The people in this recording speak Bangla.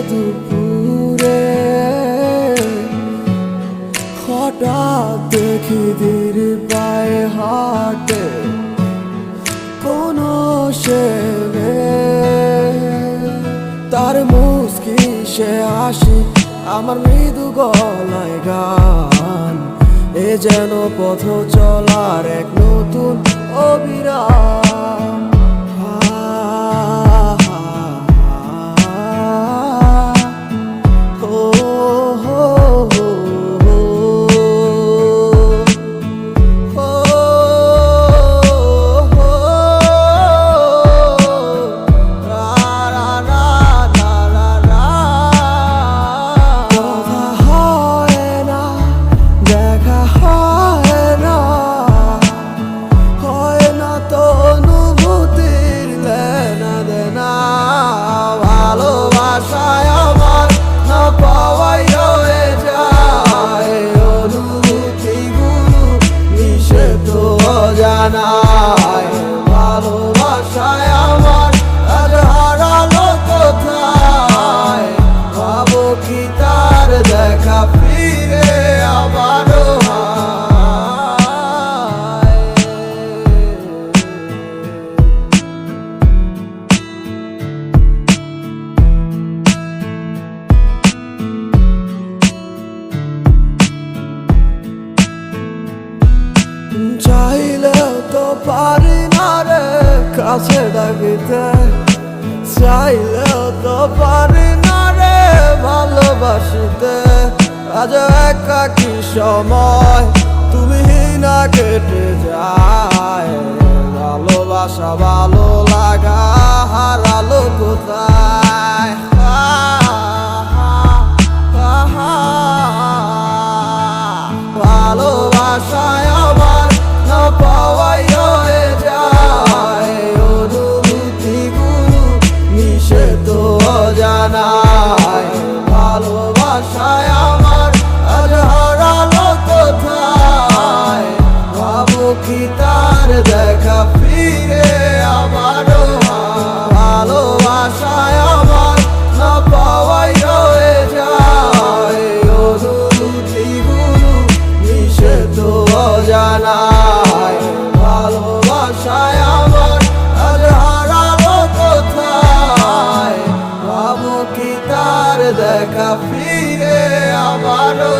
দুপুরে হঠাৎ দেখি ধীর পায়ে হাঁটে কোনো সে তার মুস্কি সে হাসি আমার মৃদু গলায় গান এ যেন পথ চলার এক নতুন অবিরাম। ভালোবাসায় আমার আজ হারালো কোথায়, ভাবো কি তার দেখা ফিরে আবারও চাইলেও তো পারি না রে কাছে ডাকিতে, চাইলেও তো পারি না রে ভালোবাসিতে। আজ একাকী সময় তুমি না কেটে যায়, ভালোবাসা ভালো লাগা হারালো কোথায়। ভালোবাসায় আমার না পাওয়াই হয়ে যায়, অনুভূতিগুলো মিশে তো অজানায়। ভালোবাসায় আমার আজ হারালো কোথায়, ভাবো কি তার দেখা ফিরে আবারও। ভালোবাসায় আমার না পাওয়াই হয়ে যায়, অনুভূতিগুলো মিশে তো অজানায়। ভালোবাসায় আমার আজ হারালো কোথায়, ভাবো কি তার দেখা ফিরে আবারও।